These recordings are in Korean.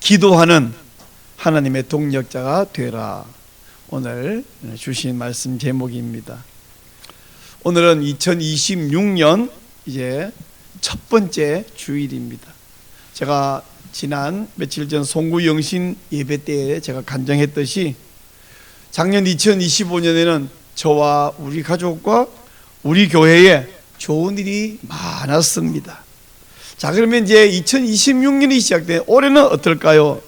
기도하는 하나님의 동력자가 되라. 오늘 주신 말씀 제목입니다. 오늘은 2026년 이제 첫 번째 주일입니다. 제가 지난 며칠 전 송구영신 예배 때에 제가 간증했듯이 작년 2025년에는 저와 우리 가족과 우리 교회에 좋은 일이 많았습니다. 자, 그러면 이제 2026년이 시작된 올해는 어떨까요?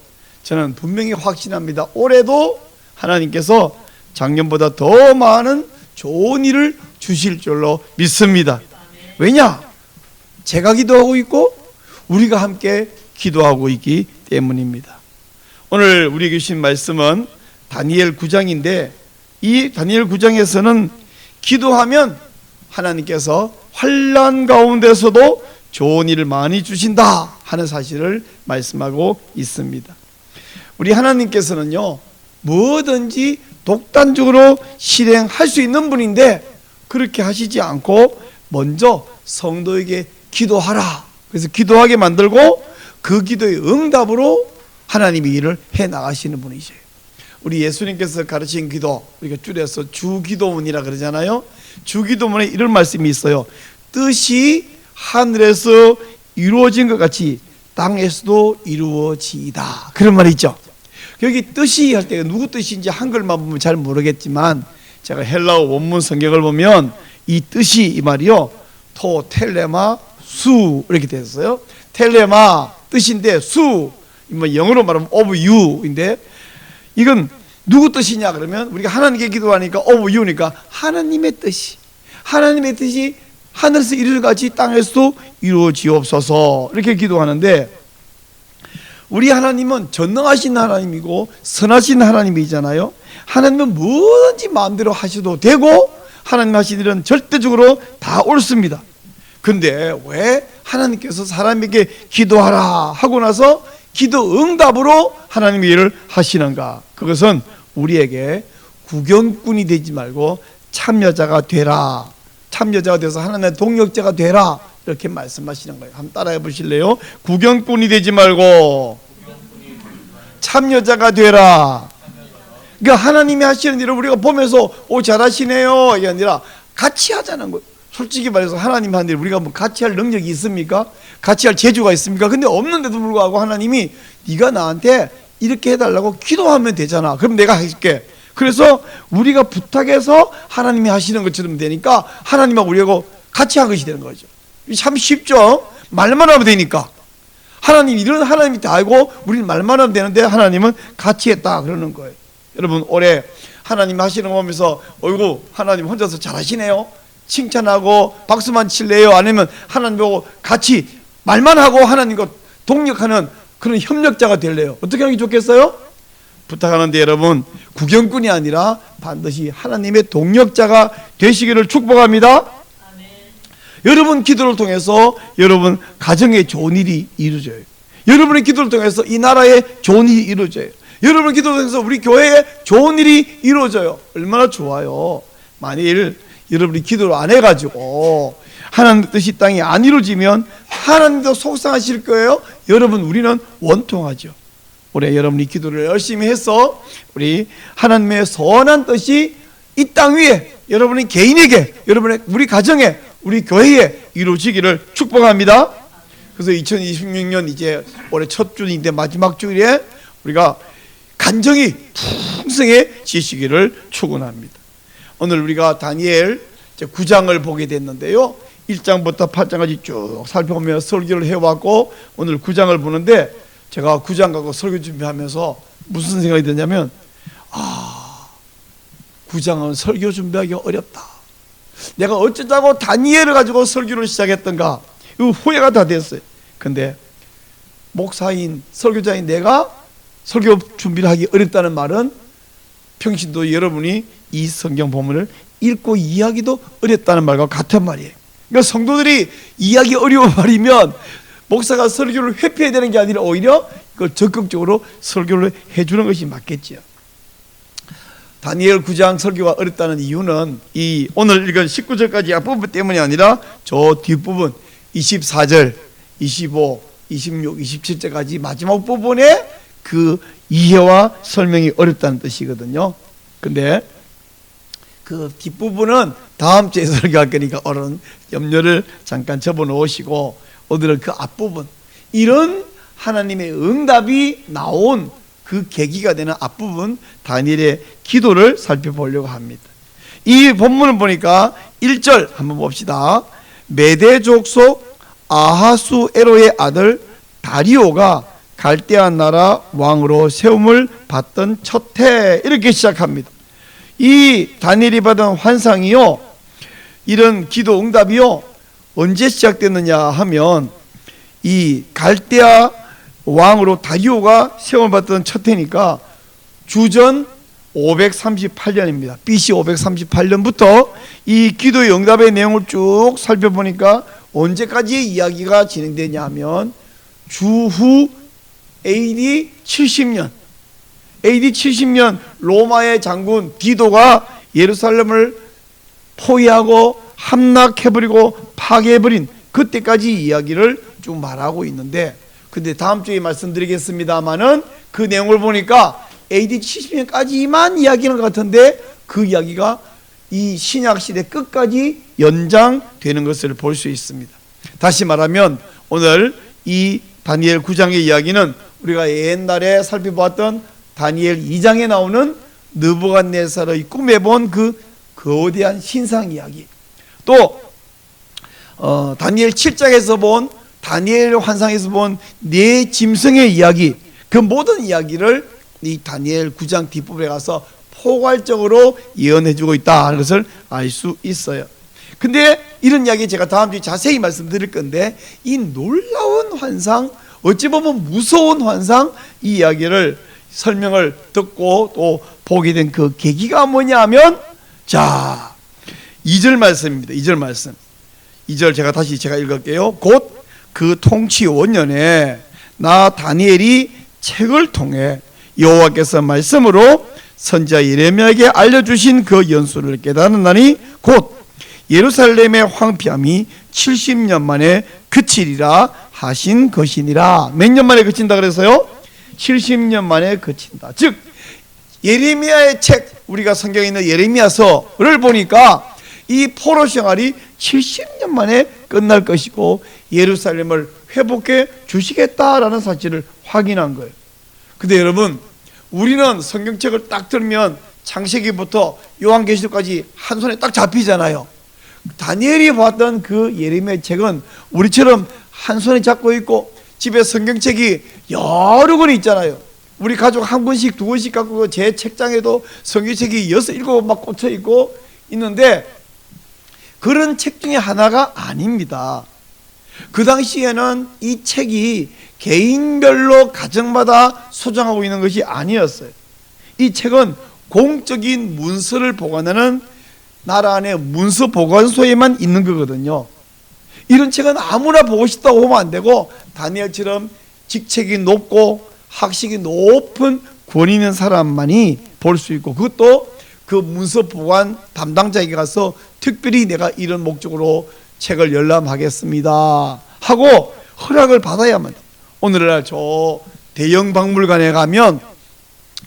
저는 분명히 확신합니다. 올해도 하나님께서 작년보다 더 많은 좋은 일을 주실 줄로 믿습니다. 왜냐? 제가 기도하고 있고 우리가 함께 기도하고 있기 때문입니다. 오늘 우리에게 주신 말씀은 다니엘 9장인데 이 다니엘 9장에서는 기도하면 하나님께서 환난 가운데서도 좋은 일을 많이 주신다 하는 사실을 말씀하고 있습니다. 우리 하나님께서는요, 뭐든지 독단적으로 실행할 수 있는 분인데 그렇게 하시지 않고 먼저 성도에게 기도하라. 그래서 기도하게 만들고 그 기도의 응답으로 하나님이 일을 해 나가시는 분이죠. 우리 예수님께서 가르친 기도, 우리가 줄여서 주기도문이라 그러잖아요. 주기도문에 이런 말씀이 있어요. 뜻이 하늘에서 이루어진 것 같이 땅에서도 이루어지이다. 그런 말이 있죠. 여기 뜻이 할 때 누구 뜻인지 한글만 보면 잘 모르겠지만 제가 헬라어 원문 성경을 보면 이 뜻이 이 말이요, 토 텔레마 수 이렇게 되었어요. 텔레마 뜻인데 수 영어로 말하면 of you인데 이건 누구 뜻이냐 그러면 우리가 하나님께 기도하니까 of you니까 하나님의 뜻이 하늘에서 이루어지같이 땅에서도 이루어지옵소서 이렇게 기도하는데, 우리 하나님은 전능하신 하나님이고 선하신 하나님이잖아요. 하나님은 뭐든지 마음대로 하셔도 되고 하나님 하신 일은 절대적으로 다 옳습니다. 근데 왜 하나님께서 사람에게 기도하라 하고 나서 기도 응답으로 하나님의 일을 하시는가? 그것은 우리에게 구경꾼이 되지 말고 참여자가 되라. 참여자가 돼서 하나님의 동력자가 되라. 이렇게 말씀하시는 거예요. 한번 따라해 보실래요? 구경꾼이 되지 말고 참여자가 되라. 그러니까 하나님이 하시는 일을 우리가 보면서 오 잘하시네요 이게 아니라 같이 하자는 거예요. 솔직히 말해서 하나님 하는 일 우리가 뭐 같이 할 능력이 있습니까? 같이 할 재주가 있습니까? 근데 없는데도 불구하고 하나님이 네가 나한테 이렇게 해달라고 기도하면 되잖아. 그럼 내가 할게. 그래서 우리가 부탁해서 하나님이 하시는 것처럼 되니까 하나님하고 우리하고 같이 한 것이 되는 거죠. 참 쉽죠? 말만 하면 되니까. 하나님 이런 하나님이 다 알고 우리는 말만 하면 되는데 하나님은 같이 했다 그러는 거예요. 여러분 올해 하나님 하시는 거 보면서 어이구 하나님 혼자서 잘하시네요 칭찬하고 박수만 칠래요? 아니면 하나님 보고 같이 말만 하고 하나님과 동력하는 그런 협력자가 될래요? 어떻게 하는 게 좋겠어요? 부탁하는데 여러분 구경꾼이 아니라 반드시 하나님의 동력자가 되시기를 축복합니다. 여러분 기도를 통해서 여러분 가정에 좋은 일이 이루어져요. 여러분의 기도를 통해서 이 나라에 좋은 일이 이루어져요. 여러분의 기도를 통해서 우리 교회에 좋은 일이 이루어져요. 얼마나 좋아요. 만일 여러분이 기도를 안 해가지고 하나님의 뜻이 땅에 안 이루어지면 하나님도 속상하실 거예요. 여러분 우리는 원통하죠. 올해 여러분이 기도를 열심히 해서 우리 하나님의 선한 뜻이 이 땅 위에 여러분의 개인에게 여러분의 우리 가정에 우리 교회에 이루어지기를 축복합니다. 그래서 2026년 이제 올해 첫 주인데 마지막 주일에 우리가 간정이 풍성해지시기를 축원합니다. 오늘 우리가 다니엘 9장을 보게 됐는데요. 1장부터 8장까지 쭉 살펴보며 설교를 해왔고 오늘 9장을 보는데 제가 9장 가고 설교 준비하면서 무슨 생각이 드냐면 9장은 설교 준비하기 어렵다. 내가 어쩌자고 다니엘을 가지고 설교를 시작했던가 이거 후회가 다 됐어요. 근데 목사인 설교자인 내가 설교 준비를 하기 어렵다는 말은 평신도 여러분이 이 성경 본문을 읽고 이해하기도 어렵다는 말과 같은 말이에요. 그러니까 성도들이 이해하기 어려운 말이면 목사가 설교를 회피해야 되는 게 아니라 오히려 그걸 적극적으로 설교를 해주는 것이 맞겠죠. 다니엘 9장 설교가 어렵다는 이유는 이 오늘 읽은 19절까지 앞부분 때문이 아니라 저 뒷부분 24절, 25, 26, 27절까지 마지막 부분에 그 이해와 설명이 어렵다는 뜻이거든요. 근데 그 뒷부분은 다음 주에 설교할 거니까 얼른 염려를 잠깐 접어놓으시고, 오늘은 그 앞부분, 이런 하나님의 응답이 나온 그 계기가 되는 앞부분 다니엘의 기도를 살펴보려고 합니다. 이 본문을 보니까 1절 한번 봅시다. 메대 족속 아하수에로의 아들 다리오가 갈대아 나라 왕으로 세움을 받던 첫 해, 이렇게 시작합니다. 이 다니엘이 받은 환상이요, 이런 기도 응답이요, 언제 시작됐느냐 하면 이 갈대아 왕으로 다리오가 세움을 받던 첫 해니까 주전 538년입니다. BC 538년부터 이 기도의 응답의 내용을 쭉 살펴보니까 언제까지의 이야기가 진행되냐 하면 주후 AD 70년, AD 70년 로마의 장군 디도가 예루살렘을 포위하고 함락해버리고 파괴해버린 그때까지 이야기를 쭉 말하고 있는데, 근데 다음 주에 말씀드리겠습니다마는 그 내용을 보니까 AD 70년까지만 이야기하는 것 같은데 그 이야기가 이 신약시대 끝까지 연장되는 것을 볼 수 있습니다. 다시 말하면 오늘 이 다니엘 9장의 이야기는 우리가 옛날에 살펴보았던 다니엘 2장에 나오는 느부갓네살의 꿈에 본 그 거대한 신상 이야기, 또 다니엘 7장에서 본 다니엘 환상에서 본 네 짐승의 이야기, 그 모든 이야기를 이 다니엘 9장 뒷부분에 가서 포괄적으로 예언해주고 있다는 것을 알 수 있어요. 근데 이런 이야기 제가 다음 주에 자세히 말씀드릴 건데, 이 놀라운 환상, 어찌 보면 무서운 환상, 이 이야기를 설명을 듣고 또 보게 된 그 계기가 뭐냐 하면, 자 2절 말씀입니다. 2절 말씀, 2절 제가 읽을게요. 곧 그 통치 5년에 나 다니엘이 책을 통해 여호와께서 말씀으로 선지자 예레미야에게 알려주신 그 연수를 깨닫는다니 곧 예루살렘의 황폐함이 70년 만에 그치리라 하신 것이니라. 몇 년 만에 그친다 그래서요? 70년 만에 그친다. 즉 예레미야의 책, 우리가 성경에 있는 예레미야서를 보니까 이 포로 생활이 70년 만에 끝날 것이고 예루살렘을 회복해 주시겠다라는 사실을 확인한 거예요. 근데 여러분, 우리는 성경책을 딱 들면 창세기부터 요한계시록까지 한 손에 딱 잡히잖아요. 다니엘이 봤던 그 예레미야 책은 우리처럼 한 손에 잡고 있고 집에 성경책이 여러 권이 있잖아요. 우리 가족 한 권씩 두 권씩 갖고 제 책장에도 성경책이 6, 7권 막 꽂혀 있고 있는데, 그런 책 중에 하나가 아닙니다. 그 당시에는 이 책이 개인별로 가정마다 소장하고 있는 것이 아니었어요. 이 책은 공적인 문서를 보관하는 나라 안에 문서 보관소에만 있는 거거든요. 이런 책은 아무나 보고 싶다고 보면 안 되고, 다니엘처럼 직책이 높고 학식이 높은 권위 있는 사람만이 볼 수 있고, 그것도 그 문서 보관 담당자에게 가서 특별히 내가 이런 목적으로 책을 열람하겠습니다 하고 허락을 받아야만 돼. 오늘날 저 대형 박물관에 가면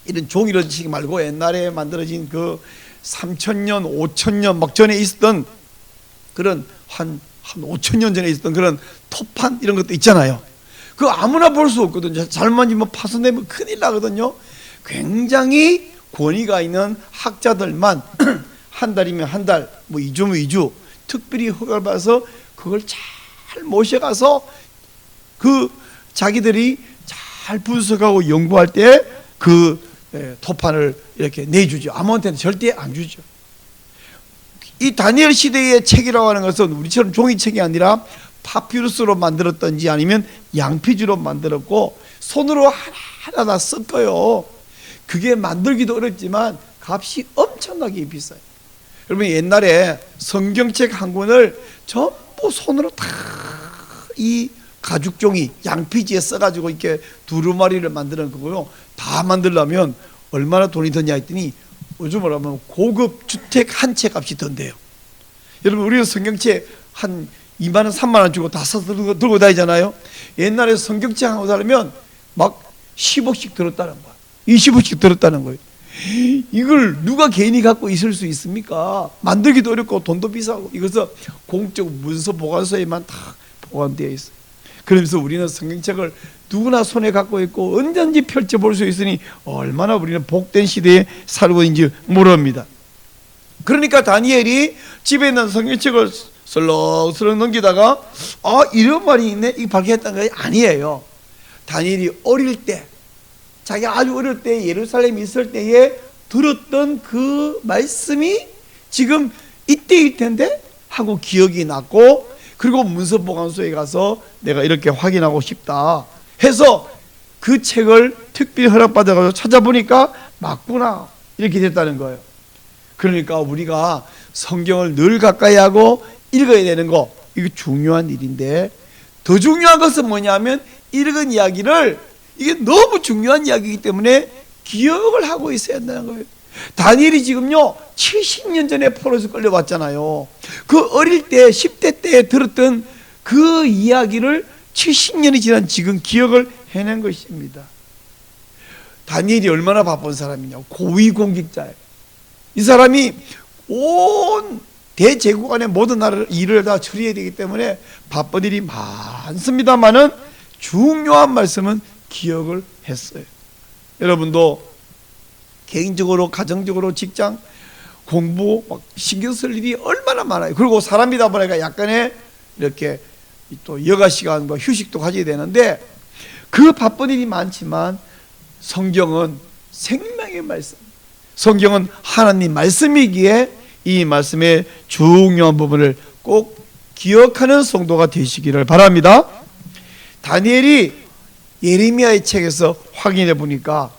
이런 종이로 지기 말고 옛날에 만들어진 그 3,000년, 5,000년 막 전에 있었던 그런 한 5,000년 전에 있었던 그런 토판 이런 것도 있잖아요. 그거 아무나 볼 수 없거든요. 잘못이면 파손되면 큰일 나거든요. 굉장히 권위가 있는 학자들만 한 달이면 한 달, 뭐 2주면 2주 특별히 허가를 받아서 그걸 잘 모셔가서 그 자기들이 잘 분석하고 연구할 때 그 토판을 이렇게 내주죠. 아무한테는 절대 안 주죠. 이 다니엘 시대의 책이라고 하는 것은 우리처럼 종이책이 아니라 파피루스로 만들었던지 아니면 양피지로 만들었고 손으로 하나하나 다 섞어요. 그게 만들기도 어렵지만 값이 엄청나게 비싸요. 여러분, 옛날에 성경책 한 권을 전부 손으로 다 이 가죽종이 양피지에 써가지고 이렇게 두루마리를 만드는 거고요. 다 만들려면 얼마나 돈이 드냐 했더니 요즘으로 하면 고급 주택 한 채 값이 든대요. 여러분, 우리는 성경책 한 2만 원, 3만 원 주고 다 써서 들고 다니잖아요. 옛날에 성경책 한 권 사려면 막 10억씩 들었다는 거야. 20억씩 들었다는 거예요. 이걸 누가 개인이 갖고 있을 수 있습니까? 만들기도 어렵고 돈도 비싸고. 이것은 공적 문서 보관소에만 다 보관되어 있어요. 그러면서 우리는 성경책을 누구나 손에 갖고 있고 언제든지 펼쳐볼 수 있으니 얼마나 우리는 복된 시대에 살고 있는지 모릅니다. 그러니까 다니엘이 집에 있는 성경책을 슬렁슬렁 넘기다가 이런 말이 있네, 이 발견했던 게 아니에요. 다니엘이 어릴 때, 자기가 아주 어릴 때 예루살렘에 있을 때에 들었던 그 말씀이 지금 이때일 텐데 하고 기억이 났고, 그리고 문서보관소에 가서 내가 이렇게 확인하고 싶다 해서 그 책을 특별히 허락받아서 찾아보니까 맞구나, 이렇게 됐다는 거예요. 그러니까 우리가 성경을 늘 가까이 하고 읽어야 되는 거, 이거 중요한 일인데, 더 중요한 것은 뭐냐면 읽은 이야기를, 이게 너무 중요한 이야기이기 때문에 기억을 하고 있어야 한다는 거예요. 다니엘이 지금요 70년 전에 포로에서 끌려왔잖아요. 그 어릴 때 10대 때 들었던 그 이야기를 70년이 지난 지금 기억을 해낸 것입니다. 다니엘이 얼마나 바쁜 사람이냐, 고위공직자예요. 이 사람이 온 대제국 안의 모든 나라를 일을 다 처리해야 되기 때문에 바쁜 일이 많습니다만은 중요한 말씀은 기억을 했어요. 여러분도 개인적으로, 가정적으로, 직장, 공부 막 신경 쓸 일이 얼마나 많아요. 그리고 사람이다 보니까 약간의 이렇게 또 여가 시간과 휴식도 가져야 되는데, 그 바쁜 일이 많지만 성경은 생명의 말씀, 성경은 하나님 말씀이기에 이 말씀의 중요한 부분을 꼭 기억하는 성도가 되시기를 바랍니다. 다니엘이 예레미야의 책에서 확인해 보니까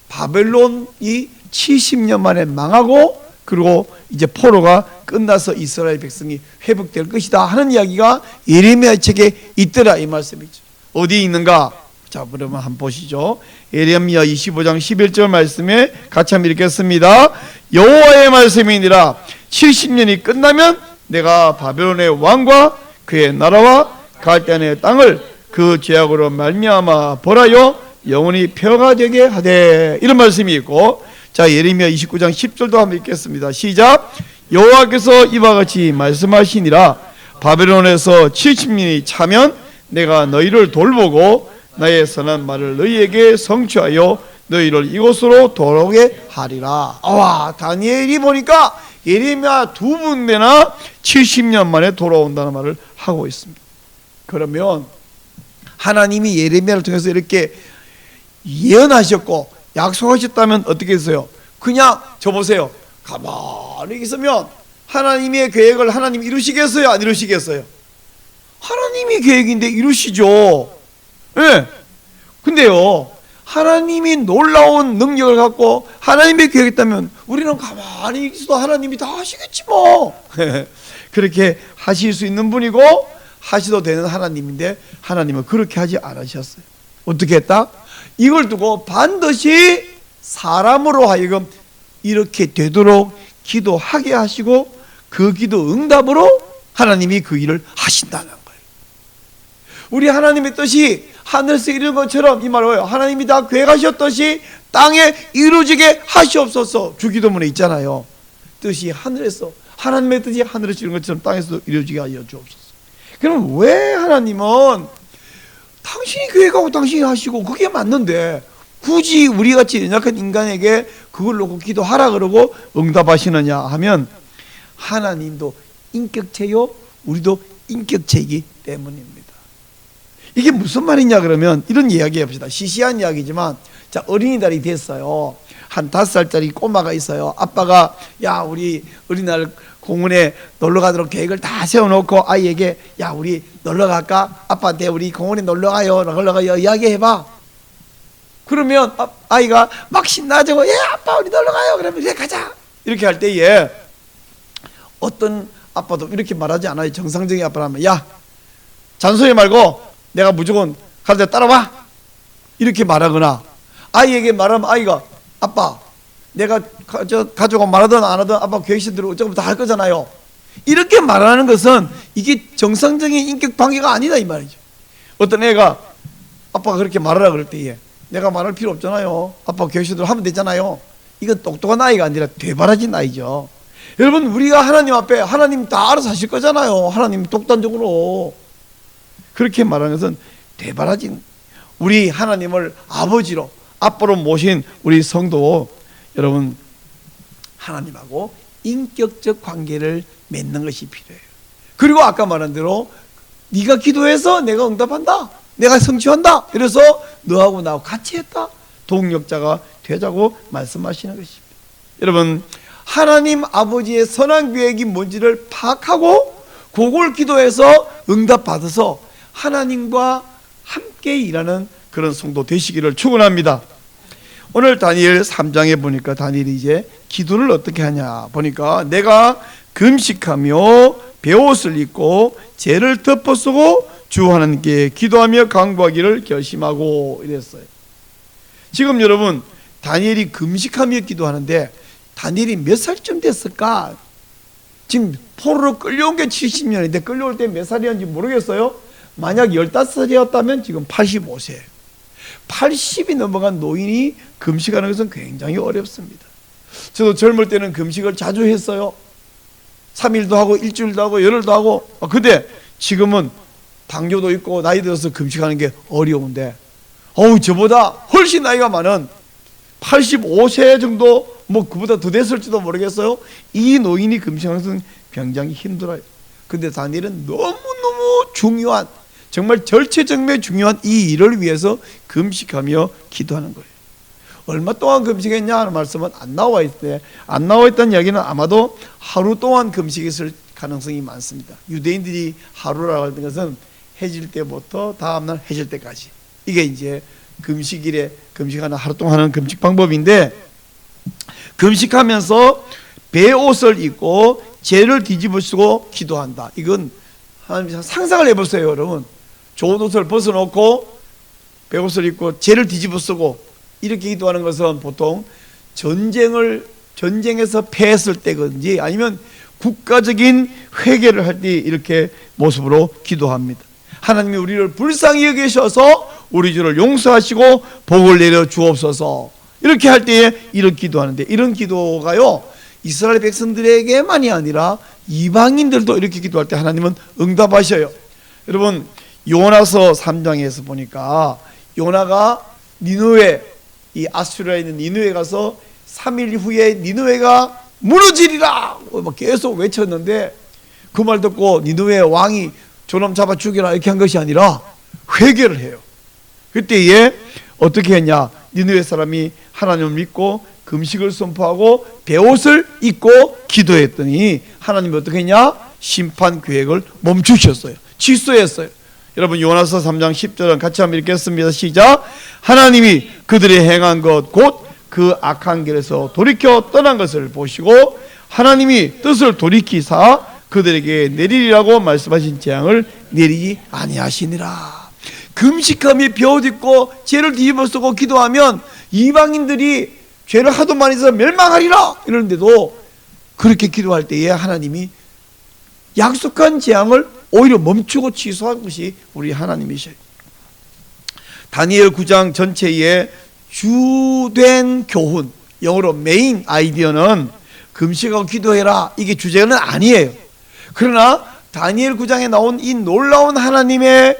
바벨론이 70년 만에 망하고, 그리고 이제 포로가 끝나서 이스라엘 백성이 회복될 것이다 하는 이야기가 예레미야 책에 있더라, 이 말씀이죠. 어디 있는가? 자, 그러면 한번 보시죠. 예레미야 25장 11절 말씀에 같이 한번 읽겠습니다. 여호와의 말씀이니라. 70년이 끝나면 내가 바벨론의 왕과 그의 나라와 갈대아의 땅을 그 죄악으로 말미암아 벌하여 영원히 표가 되게 하되, 이런 말씀이 있고, 자, 예레미야 29장 10절도 한번 읽겠습니다. 시작. 여호와께서 이와 같이 말씀하시니라. 바벨론에서 70년이 차면 내가 너희를 돌보고 나의 선한 말을 너희에게 성취하여 너희를 이곳으로 돌아오게 하리라. 와, 다니엘이 보니까 예레미야 두 군데나 70년 만에 돌아온다는 말을 하고 있습니다. 그러면 하나님이 예레미야를 통해서 이렇게 예언하셨고 약속하셨다면 어떻게 했어요? 그냥 저 보세요, 가만히 있으면 하나님의 계획을 하나님이 이루시겠어요? 안 이루시겠어요? 하나님이 계획인데 이루시죠. 예. 근데요, 하나님이 놀라운 능력을 갖고 하나님의 계획했다면 우리는 가만히 있어도 하나님이 다 하시겠지 뭐. 그렇게 하실 수 있는 분이고 하시도 되는 하나님인데, 하나님은 그렇게 하지 않으셨어요. 어떻게 했다? 이걸 두고 반드시 사람으로 하여금 이렇게 되도록 기도하게 하시고, 그 기도 응답으로 하나님이 그 일을 하신다는 거예요. 우리 하나님의 뜻이 하늘에서 이루는 것처럼, 이 말을 하나님이 다 계획하셨듯이 땅에 이루어지게 하시옵소서. 주기도문에 있잖아요. 뜻이 하늘에서, 하나님의 뜻이 하늘에서 이루는 것처럼 땅에서도 이루어지게 하여 주옵소서. 그럼 왜 하나님은 당신이 계획하고 당신이 하시고 그게 맞는데 굳이 우리같이 연약한 인간에게 그걸 놓고 기도하라 그러고 응답하시느냐 하면, 하나님도 인격체요, 우리도 인격체이기 때문입니다. 이게 무슨 말이냐 그러면 이런 이야기 해봅시다. 시시한 이야기지만, 자, 어린이날이 됐어요. 한 5살짜리 꼬마가 있어요. 아빠가 야, 우리 어린이날 공원에 놀러 가도록 계획을 다 세워놓고 아이에게 야, 우리 놀러 갈까? 아빠한테 우리 공원에 놀러 가요. 놀러 가요. 이야기해봐. 그러면 아이가 막 신나지고 예, 아빠 우리 놀러 가요. 그러면 예, 가자. 이렇게 할 때에 어떤 아빠도 이렇게 말하지 않아요. 정상적인 아빠라면 야, 잔소리 말고 내가 무조건 가자, 따라와. 이렇게 말하거나, 아이에게 말하면 아이가 아빠 내가 가져가 말하든 안 하든 아빠 계획대로 어쩌고 다 할 거잖아요. 이렇게 말하는 것은 이게 정상적인 인격 관계가 아니다 이 말이죠. 어떤 애가 아빠가 그렇게 말하라 그럴 때에 내가 말할 필요 없잖아요. 아빠 교시대로 하면 되잖아요. 이건 똑똑한 아이가 아니라 되바라진 아이죠. 여러분, 우리가 하나님 앞에 하나님 다 알아서 하실 거잖아요. 하나님 독단적으로. 그렇게 말하는 것은 되바라진, 우리 하나님을 아버지로 아빠로 모신 우리 성도 여러분, 하나님하고 인격적 관계를 맺는 것이 필요해요. 그리고 아까 말한 대로 네가 기도해서 내가 응답한다, 내가 성취한다, 그래서 너하고 나하고 같이 했다, 동력자가 되자고 말씀하시는 것입니다. 여러분, 하나님 아버지의 선한 계획이 뭔지를 파악하고 그걸 기도해서 응답받아서 하나님과 함께 일하는 그런 성도 되시기를 축원합니다. 오늘 다니엘 3장에 보니까 다니엘이 이제 기도를 어떻게 하냐 보니까, 내가 금식하며 베옷을 입고 죄를 덮어쓰고 주 하나님께 기도하며 간구하기를 결심하고 이랬어요. 지금 여러분, 다니엘이 금식하며 기도하는데 다니엘이 몇 살쯤 됐을까? 지금 포로로 끌려온 게 70년인데 끌려올 때 몇 살이었는지 모르겠어요. 만약 15살이었다면 지금 85세. 80이 넘어간 노인이 금식하는 것은 굉장히 어렵습니다. 저도 젊을 때는 금식을 자주 했어요. 3일도 하고 일주일도 하고 열흘도 하고. 근데 지금은 당뇨도 있고 나이 들어서 금식하는 게 어려운데, 저보다 훨씬 나이가 많은 85세 정도, 뭐 그보다 더 됐을지도 모르겠어요. 이 노인이 금식하는 것은 굉장히 힘들어요. 근데 다니엘은 너무너무 중요한, 정말 절체절명에 중요한 이 일을 위해서 금식하며 기도하는 거예요. 얼마 동안 금식했냐 하는 말씀은 안 나와 있대. 안 나와 있다는 이야기는 아마도 하루 동안 금식했을 가능성이 많습니다. 유대인들이 하루라고 하는 것은 해질 때부터 다음날 해질 때까지, 이게 이제 금식일에 금식하는, 하루 동안 하는 금식 방법인데, 금식하면서 베옷을 입고 죄를 뒤집어 쓰고 기도한다. 이건 상상을 해보세요, 여러분. 좋은 옷을 벗어놓고 베옷을 입고 죄를 뒤집어 쓰고 이렇게 기도하는 것은 보통 전쟁에서 패했을 때든지 아니면 국가적인 회개를 할 때 이렇게 모습으로 기도합니다. 하나님이 우리를 불쌍히 여기셔서 우리 죄를 용서하시고 복을 내려 주옵소서, 이렇게 할 때에 이런 기도하는데, 이런 기도가요, 이스라엘 백성들에게만이 아니라 이방인들도 이렇게 기도할 때 하나님은 응답하셔요. 여러분, 요나서 3장에서 보니까 요나가 니느웨, 이 아수리아에 있는 니느웨에 가서 3일 후에 니느웨가 무너지리라 계속 외쳤는데, 그 말 듣고 니느웨 왕이 저놈 잡아 죽여라 이렇게 한 것이 아니라 회개를 해요. 그때에 어떻게 했냐, 니느웨 사람이 하나님을 믿고 금식을 선포하고 베옷을 입고 기도했더니 하나님이 어떻게 했냐, 심판 계획을 멈추셨어요. 취소했어요. 여러분, 요나서 3장 10절은 같이 한번 읽겠습니다. 시작. 하나님이 그들이 행한 것 곧 그 악한 길에서 돌이켜 떠난 것을 보시고 하나님이 뜻을 돌이키사 그들에게 내리리라고 말씀하신 재앙을 내리지 아니하시니라. 금식하며 베옷 입고 죄를 뒤집어 쓰고 기도하면 이방인들이 죄를 하도 많이 해서 멸망하리라 이러는데도 그렇게 기도할 때에 하나님이 약속한 재앙을 오히려 멈추고 취소한 것이 우리 하나님이셔요. 다니엘 9장 전체에 주된 교훈, 영어로 메인 아이디어는 금식하고 기도해라, 이게 주제는 아니에요. 그러나 다니엘 9장에 나온 이 놀라운 하나님의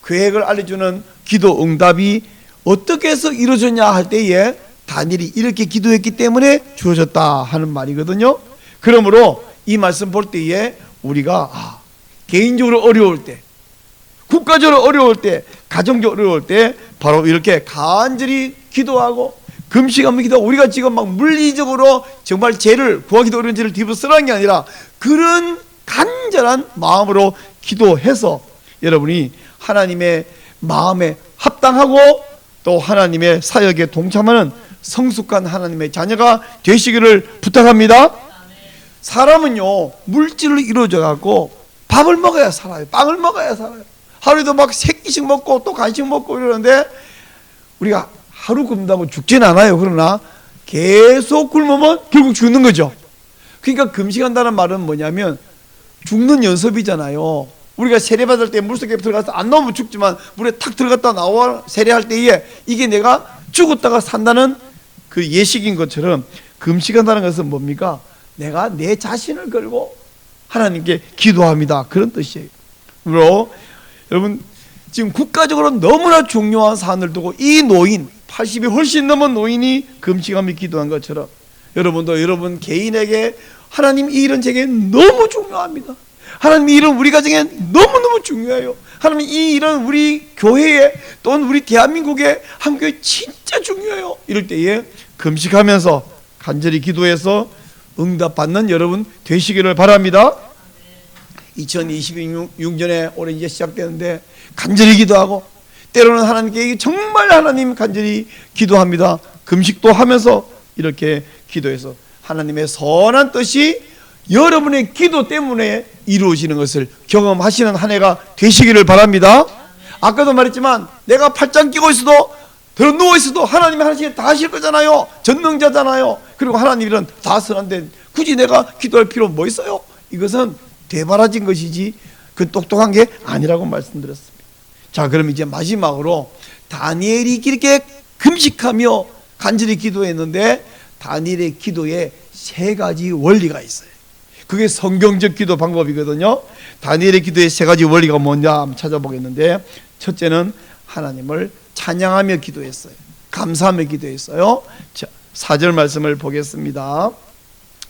계획을 알려주는 기도 응답이 어떻게 해서 이루어졌냐 할 때에 다니엘이 이렇게 기도했기 때문에 주어졌다 하는 말이거든요. 그러므로 이 말씀 볼 때에 우리가 개인적으로 어려울 때, 국가적으로 어려울 때, 가정적으로 어려울 때 바로 이렇게 간절히 기도하고 금식하며 기도하고, 우리가 지금 막 물리적으로 정말 죄를 구하기도 어려운 죄를 뒤집어 쓰라는 게 아니라 그런 간절한 마음으로 기도해서 여러분이 하나님의 마음에 합당하고 또 하나님의 사역에 동참하는 성숙한 하나님의 자녀가 되시기를 부탁합니다. 사람은요, 물질로 이루어져 갖고 밥을 먹어야 살아요. 빵을 먹어야 살아요. 하루에도 막 3끼씩 먹고 또 간식 먹고 이러는데 우리가 하루 굶다고 죽진 않아요. 그러나 계속 굶으면 결국 죽는 거죠. 그러니까 금식한다는 말은 뭐냐면 죽는 연습이잖아요. 우리가 세례받을 때 물속에 들어가서 안 나오면 죽지만 물에 탁 들어갔다 나와 세례할 때에 이게 내가 죽었다가 산다는 그 예식인 것처럼 금식한다는 것은 뭡니까? 내가 내 자신을 걸고 하나님께 기도합니다. 그런 뜻이에요. 그리고 여러분 지금 국가적으로 너무나 중요한 사안을 두고 이 노인 80이 훨씬 넘은 노인이 금식하며 기도한 것처럼 여러분도 여러분 개인에게 하나님 이 일은 제게 너무 중요합니다. 하나님 이 일은 우리 가정에 너무너무 중요해요. 하나님 이 일은 우리 교회에 또는 우리 대한민국의 한국에 진짜 중요해요. 이럴 때에 금식하면서 간절히 기도해서 응답받는 여러분 되시기를 바랍니다. 2026년에 올해 이제 시작되는데 간절히 기도하고 때로는 하나님께 정말 하나님 간절히 기도합니다. 금식도 하면서 이렇게 기도해서 하나님의 선한 뜻이 여러분의 기도 때문에 이루어지는 것을 경험하시는 한 해가 되시기를 바랍니다. 아까도 말했지만 내가 팔짱 끼고 있어도 들어 누워 있어도 하나님이 하나씩 다 하실 거잖아요. 전능자잖아요. 그리고 하나님 일은 다 선한데 굳이 내가 기도할 필요 뭐 있어요? 이것은 되바라진 것이지 그 똑똑한 게 아니라고 말씀드렸습니다. 자, 그럼 이제 마지막으로 다니엘이 이렇게 금식하며 간절히 기도했는데 다니엘의 기도에 세 가지 원리가 있어요. 그게 성경적 기도 방법이거든요. 다니엘의 기도의 세 가지 원리가 뭐냐 한번 찾아보겠는데, 첫째는 하나님을 찬양하며 기도했어요. 감사하며 기도했어요. 자, 4절 말씀을 보겠습니다.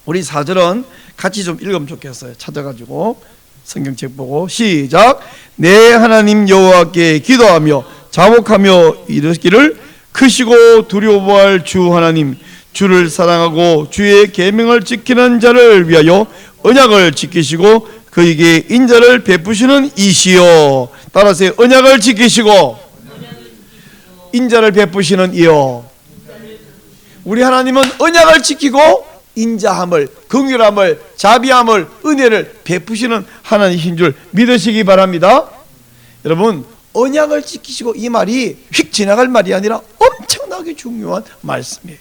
우리 4절은 같이 좀 읽으면 좋겠어요. 찾아가지고 성경책 보고 시작. 내 하나님 여호와께 기도하며 자복하며 이르기를 크시고 두려워할 주 하나님, 주를 사랑하고 주의 계명을 지키는 자를 위하여 언약을 지키시고 그에게 인자를 베푸시는 이시여. 따라서 언약을 지키시고 인자를 베푸시는 이여. 우리 하나님은 언약을 지키고 인자함을, 긍휼함을, 자비함을, 은혜를 베푸시는 하나님이신 줄 믿으시기 바랍니다. 여러분, 언약을 지키시고 이 말이 휙 지나갈 말이 아니라 엄청나게 중요한 말씀이에요.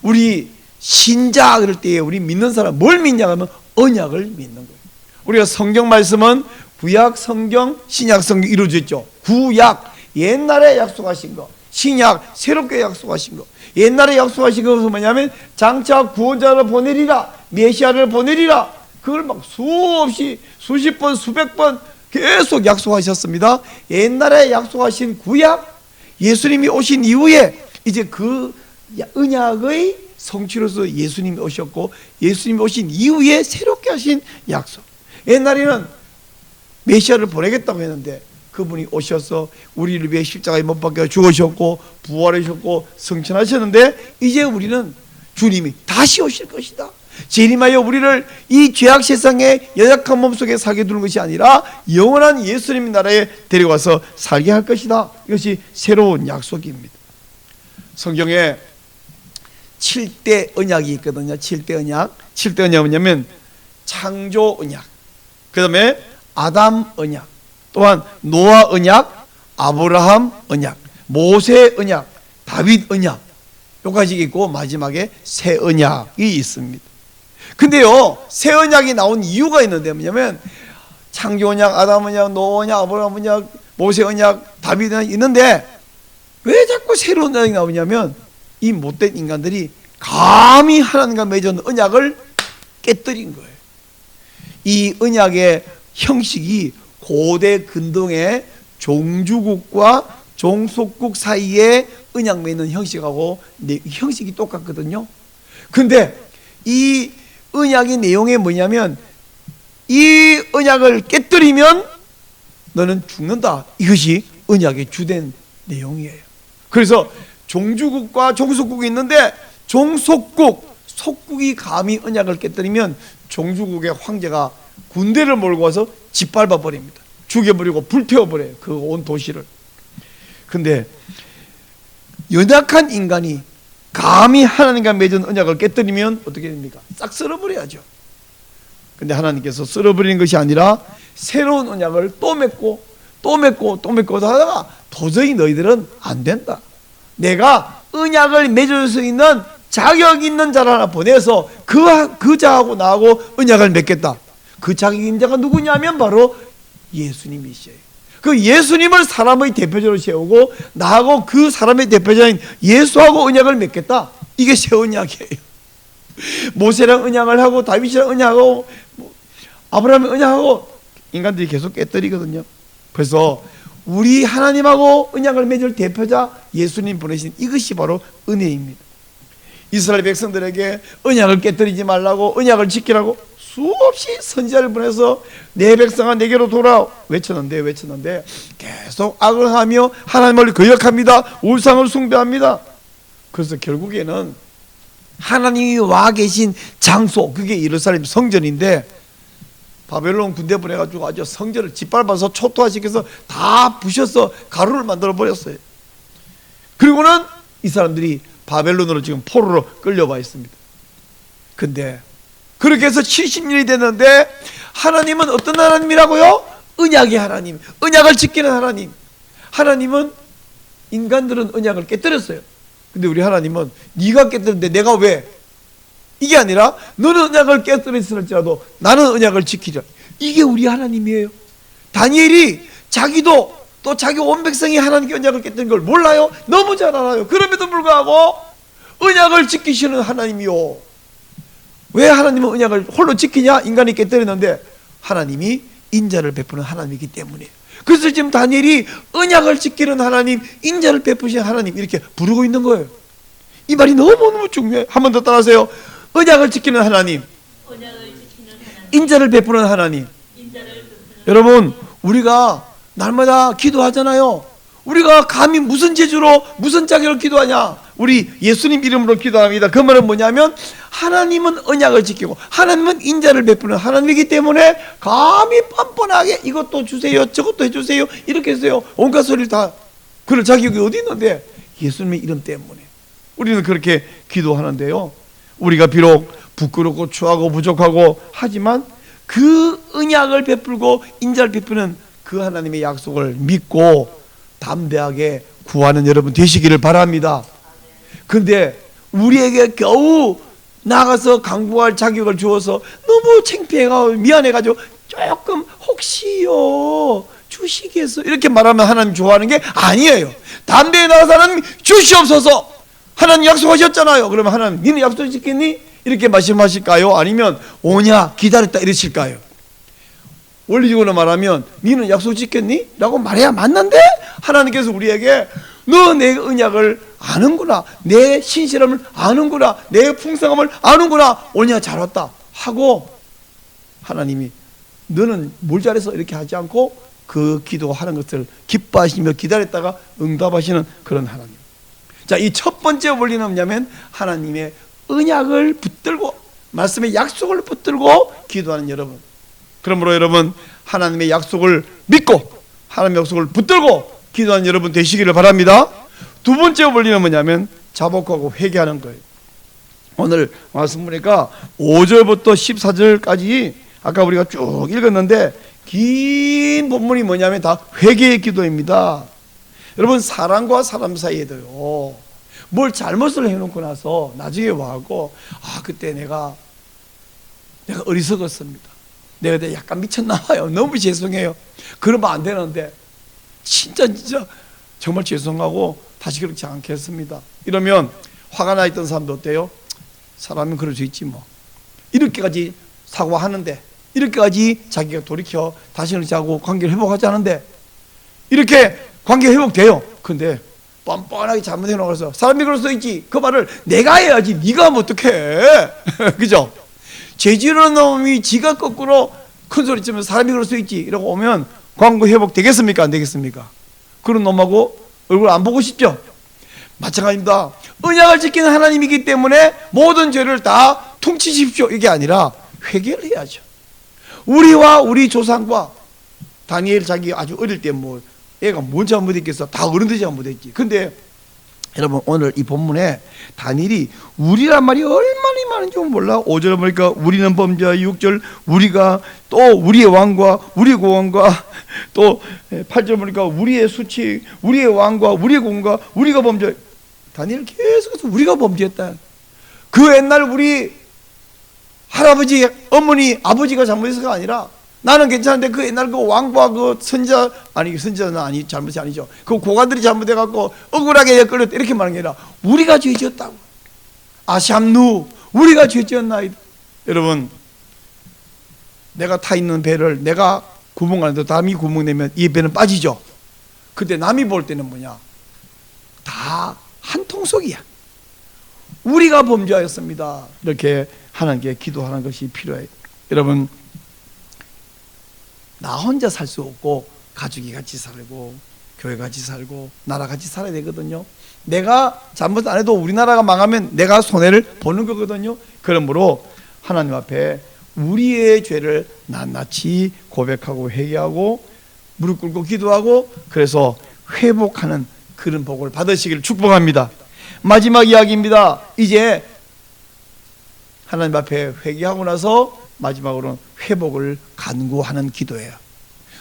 우리 신자 그럴 때에 우리 믿는 사람 뭘 믿냐 하면 언약을 믿는 거예요. 우리가 성경 말씀은 구약 성경, 신약 성경 이루어져 있죠. 구약 옛날에 약속하신 거, 신약 새롭게 약속하신 거. 옛날에 약속하신 것은 뭐냐면 장차 구원자를 보내리라, 메시아를 보내리라. 그걸 막 수없이 수십 번 수백 번 계속 약속하셨습니다. 옛날에 약속하신 구약, 예수님이 오신 이후에 이제 그 언약의 성취로서 예수님이 오셨고, 예수님이 오신 이후에 새롭게 하신 약속. 옛날에는 메시아를 보내겠다고 했는데 그분이 오셔서 우리를 위해 십자가에 못 박혀 죽으셨고 부활하셨고 성천하셨는데, 이제 우리는 주님이 다시 오실 것이다. 재림하여 우리를 이 죄악 세상의 연약한 몸속에 살게 두는 것이 아니라 영원한 예수님 나라에 데려와서 살게 할 것이다. 이것이 새로운 약속입니다. 성경에 7대 언약이 있거든요. 7대 언약. 7대 언약은 뭐냐면 창조 언약, 그 다음에 아담 언약, 또한 노아 언약, 아브라함 언약, 모세 언약, 다윗 언약, 요까지 있고 마지막에 새 언약이 있습니다. 근데요, 새 언약이 나온 이유가 있는데 뭐냐면 창조 언약, 아담 언약, 노아 언약, 아브라함 언약, 모세 언약, 다윗 언약 있는데 왜 자꾸 새로운 언약이 나오냐면 이 못된 인간들이 감히 하나님과 맺은 언약을 깨뜨린 거예요. 이 언약의 형식이 고대 근동의 종주국과 종속국 사이에 언약 맺는 형식하고 형식이 똑같거든요. 근데 이 언약의 내용이 뭐냐면 이 언약을 깨뜨리면 너는 죽는다. 이것이 언약의 주된 내용이에요. 그래서 종주국과 종속국이 있는데 속국이 감히 언약을 깨뜨리면 종주국의 황제가 군대를 몰고 와서 짓밟아 버립니다. 죽여버리고 불태워버려요. 그 온 도시를. 근데 연약한 인간이 감히 하나님과 맺은 언약을 깨뜨리면 어떻게 됩니까? 싹 쓸어버려야죠. 근데 하나님께서 쓸어버리는 것이 아니라 새로운 언약을 또 맺고 또 맺고 또 맺고 하다가 도저히 너희들은 안 된다. 내가 언약을 맺을 수 있는 자격 있는 자를 하나 보내서 그 자하고 나하고 언약을 맺겠다. 그 자격 있는 자가 누구냐면 바로 예수님이셔요. 그 예수님을 사람의 대표자로 세우고 나하고 그 사람의 대표자인 예수하고 언약을 맺겠다. 이게 새 언약이에요. 모세랑 언약을 하고 다윗이랑 언약하고 아브라함의 언약하고 인간들이 계속 깨뜨리거든요. 그래서 우리 하나님하고 언약을 맺을 대표자 예수님 보내신 이것이 바로 은혜입니다. 이스라엘 백성들에게 언약을 깨뜨리지 말라고, 언약을 지키라고 수없이 선지자를 보내서 내 백성아 내게로 돌아 외쳤는데 계속 악을 하며 하나님을 거역합니다. 우상을 숭배합니다. 그래서 결국에는 하나님이 와 계신 장소, 그게 예루살렘 성전인데 바벨론 군대 보내가지고 아주 성전을 짓밟아서 초토화시켜서 다 부셔서 가루를 만들어 버렸어요. 그리고는 이 사람들이 바벨론으로 지금 포로로 끌려와 있습니다. 근데 그렇게 해서 70년이 됐는데 하나님은 어떤 하나님이라고요? 언약의 하나님, 언약을 지키는 하나님. 하나님은, 인간들은 언약을 깨뜨렸어요. 근데 우리 하나님은 네가 깨뜨렸는데 내가 왜? 이게 아니라 너는 언약을 깨뜨렸을지라도 나는 언약을 지키자. 이게 우리 하나님이에요. 다니엘이 자기도 또 자기 온 백성이 하나님께 언약을 깨뜨린 걸 몰라요? 너무 잘 알아요. 그럼에도 불구하고 언약을 지키시는 하나님이요. 왜 하나님은 언약을 홀로 지키냐? 인간이 깨뜨렸는데 하나님이 인자를 베푸는 하나님이기 때문에. 그래서 지금 다니엘이 언약을 지키는 하나님, 인자를 베푸시는 하나님 이렇게 부르고 있는 거예요. 이 말이 너무너무 중요해요. 한 번 더 따라하세요. 언약을 지키는 하나님, 인자를 베푸는 하나님. 여러분, 우리가 날마다 기도하잖아요. 우리가 감히 무슨 재주로 무슨 자격으로 기도하냐? 우리 예수님 이름으로 기도합니다. 그 말은 뭐냐면 하나님은 언약을 지키고 하나님은 인자를 베푸는 하나님이기 때문에 감히 뻔뻔하게 이것도 주세요, 저것도 해주세요, 이렇게 해서요 온갖 소리를 다 그럴 자격이 어디 있는데 예수님의 이름 때문에 우리는 그렇게 기도하는데요. 우리가 비록 부끄럽고 추하고 부족하고 하지만 그 언약을 베풀고 인자를 베푸는 그 하나님의 약속을 믿고 담대하게 구하는 여러분 되시기를 바랍니다. 그런데 우리에게 겨우 나가서 강구할 자격을 주어서 너무 창피해가지고 미안해가지고 조금 혹시요 주시겠어 이렇게 말하면 하나님 좋아하는 게 아니에요. 담대히 나가서 하나님 주시옵소서, 하나님 약속하셨잖아요. 그러면 하나님 니는 약속 지켰니? 이렇게 말씀하실까요? 아니면 오냐 기다렸다 이러실까요? 원리적으로 말하면 니는 약속 지켰니? 라고 말해야 맞는데 하나님께서 우리에게 너 내 언약을 아는구나, 내 신실함을 아는구나, 내 풍성함을 아는구나, 오냐 잘 왔다 하고 하나님이 너는 뭘 잘해서 이렇게 하지 않고 그 기도하는 것을 기뻐하시며 기다렸다가 응답하시는 그런 하나님. 자, 이 첫 번째 원리는 뭐냐면 하나님의 언약을 붙들고 말씀의 약속을 붙들고 기도하는 여러분. 그러므로 여러분 하나님의 약속을 믿고 하나님의 약속을 붙들고 기도하는 여러분 되시기를 바랍니다. 두 번째 원리는 뭐냐면 자복하고 회개하는 거예요. 오늘 말씀 보니까 5절부터 14절까지 아까 우리가 쭉 읽었는데 긴 본문이 뭐냐면 다 회개의 기도입니다. 여러분 사람과 사람 사이에도요 뭘 잘못을 해놓고 나서 나중에 와고 그때 내가 어리석었습니다, 내가 약간 미쳤나봐요, 너무 죄송해요, 그러면 안 되는데 진짜 정말 죄송하고 다시 그렇지 않겠습니다 이러면 화가 나 있던 사람도 어때요? 사람은 그럴 수 있지 뭐. 이렇게까지 사과하는데 이렇게까지 자기가 돌이켜 다시는 자고 관계를 회복하지 않은데 이렇게 관계 회복돼요. 근데 뻔뻔하게 잘못해놓아서 사람이 그럴 수 있지, 그 말을 내가 해야지 네가 하면 어떡해 그죠? 죄지르는 놈이 지가 거꾸로 큰 소리 치면 사람이 그럴 수 있지 이러고 오면 관계 회복 되겠습니까? 안 되겠습니까? 그런 놈하고 얼굴 안 보고 싶죠? 마찬가지입니다. 언약을 지키는 하나님이기 때문에 모든 죄를 다 퉁치십시오 이게 아니라 회개를 해야죠. 우리와 우리 조상과 다니엘 자기 아주 어릴 때 뭐 애가 뭘 잘못했겠어, 다 어른들이 잘못했지. 근데 여러분 오늘 이 본문에 다니엘이 우리란 말이 얼마나 많은지 몰라. 5절 보니까 우리는 범죄하, 6절 우리가, 또 우리의 왕과 우리의 고왕과, 또 8절 보니까 우리의 수치, 우리의 왕과 우리의 공과 우리가 범죄. 다니엘 계속해서 우리가 범죄했다. 그 옛날 우리 할아버지, 어머니, 아버지가 잘못해서가 아니라 나는 괜찮은데 그 옛날 그 왕과 그 선지자는 아니, 잘못이 아니죠. 그 고관들이 잘못해 갖고 억울하게 끌렸다 이렇게 말하는 게 아니라 우리가 죄지었다고. 아샴누, 우리가 죄지었나이다. 여러분, 내가 타 있는 배를 내가 구멍 안에도 남이 구멍 내면 이 배는 빠지죠. 그때 남이 볼 때는 뭐냐, 다 한 통속이야. 우리가 범죄하였습니다. 이렇게 하나님께 기도하는 것이 필요해요. 여러분, 나 혼자 살 수 없고 가족이 같이 살고 교회 같이 살고 나라 같이 살아야 되거든요. 내가 잘못 안 해도 우리나라가 망하면 내가 손해를 보는 거거든요. 그러므로 하나님 앞에 우리의 죄를 낱낱이 고백하고 회개하고 무릎 꿇고 기도하고, 그래서 회복하는 그런 복을 받으시기를 축복합니다. 마지막 이야기입니다. 이제 하나님 앞에 회개하고 나서 마지막으로는 회복을 간구하는 기도예요.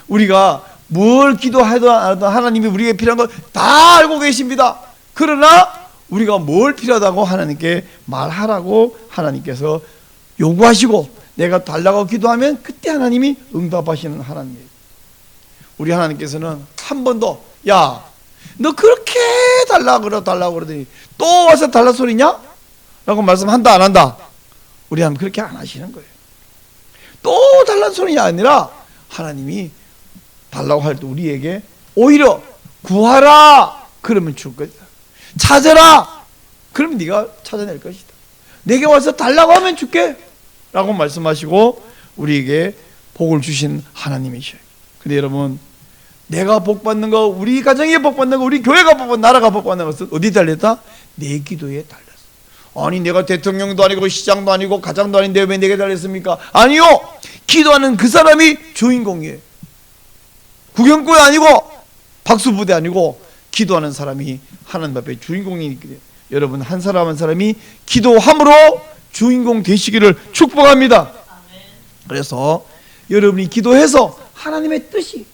우리가 뭘 기도하든 안 하든 하나님이 우리에게 필요한 걸 다 알고 계십니다. 그러나 우리가 뭘 필요하다고 하나님께 말하라고 하나님께서 요구하시고 내가 달라고 기도하면 그때 하나님이 응답하시는 하나님이에요. 우리 하나님께서는 한 번도 야, 너 그렇게 달라고 그러더니 또 와서 달라 소리냐? 라고 말씀한다 안 한다? 우리 하나님 그렇게 안 하시는 거예요. 또 달라는 소리가 아니라 하나님이 달라고 할 때 우리에게 오히려 구하라 그러면 줄 것이다. 찾아라 그러면 네가 찾아낼 것이다. 내게 와서 달라고 하면 줄게 라고 말씀하시고 우리에게 복을 주신 하나님이셔요. 근데 여러분, 내가 복 받는 거, 우리 가정이 복 받는 거, 우리 교회가 복 받는 거, 나라가 복 받는 것은 어디 달렸다? 내 기도에 달렸어. 아니, 내가 대통령도 아니고 시장도 아니고 가장도 아닌데 왜 내게 달렸습니까? 아니요, 기도하는 그 사람이 주인공이에요. 구경꾼 아니고 박수부대 아니고 기도하는 사람이 하나님 앞에 주인공이니까 여러분, 한 사람 한 사람이 기도함으로 주인공 되시기를 축복합니다. 그래서 여러분이 기도해서 하나님의 뜻이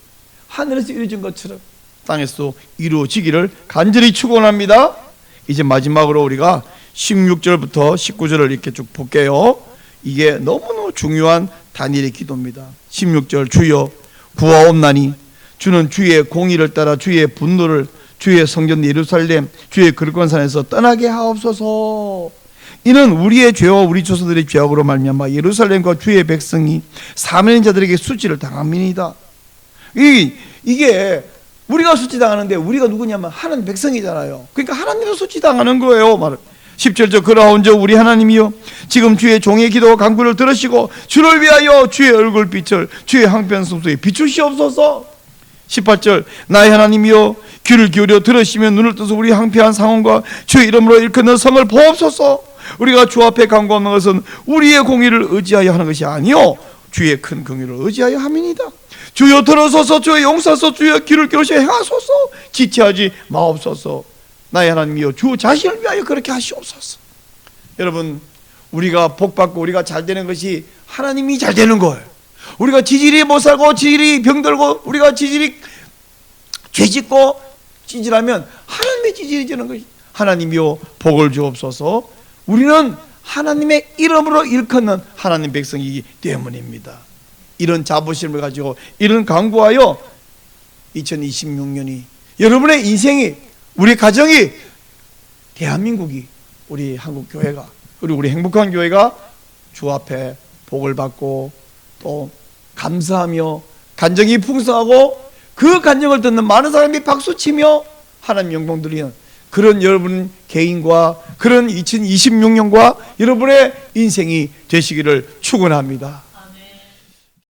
하늘에서 이루어진 것처럼 땅에서 이루어지기를 간절히 축원합니다. 이제 마지막으로 우리가 16절부터 19절을 이렇게 쭉 볼게요. 이게 너무너무 중요한 다니엘의 기도입니다. 16절, 주여 구하옵나니 주는 주의 공의를 따라 주의 분노를 주의 성전 예루살렘 주의 거룩한산에서 떠나게 하옵소서. 이는 우리의 죄와 우리 조상들의 죄악으로 말미암아 예루살렘과 주의 백성이 사면인 자들에게 수치를 당함이니이다. 이게 우리가 수치당하는데 우리가 누구냐면 하나님 백성이잖아요. 그러니까 하나님도 수치당하는 거예요. 17절, 그러하온즉 우리 하나님이여 지금 주의 종의 기도와 간구를 들으시고 주를 위하여 주의 얼굴빛을 주의 형편성소에 비추시옵소서. 18절, 나의 하나님이여 귀를 기울여 들으시며 눈을 떠서 우리 항폐한 상황과 주의 이름으로 일컫는 성을 보옵소서. 우리가 주 앞에 간구하는 것은 우리의 공의를 의지하여 하는 것이 아니요 주의 큰 긍휼을 의지하여 함이니이다. 주여 들어서서 주여 용서하소서. 주여 귀를 기울여 행하소서. 지체하지 마옵소서. 나의 하나님이여 주 자신을 위하여 그렇게 하시옵소서. 여러분, 우리가 복받고 우리가 잘 되는 것이 하나님이 잘 되는 거예요. 우리가 지질이 못 살고 지질이 병들고 우리가 지질이 죄짓고 찌질하면 하나님의 지질이 되는 것이 하나님이여 복을 주옵소서. 우리는 하나님의 이름으로 일컫는 하나님 백성이기 때문입니다. 이런 자부심을 가지고 이런 간구하여 2026년이 여러분의 인생이 우리 가정이 대한민국이 우리 한국교회가 그리고 우리 행복한 교회가 주 앞에 복을 받고 또 감사하며 간정이 풍성하고 그 간정을 듣는 많은 사람이 박수치며 하나님 영광 드리는 그런 여러분 개인과 그런 2026년과 여러분의 인생이 되시기를 축원합니다.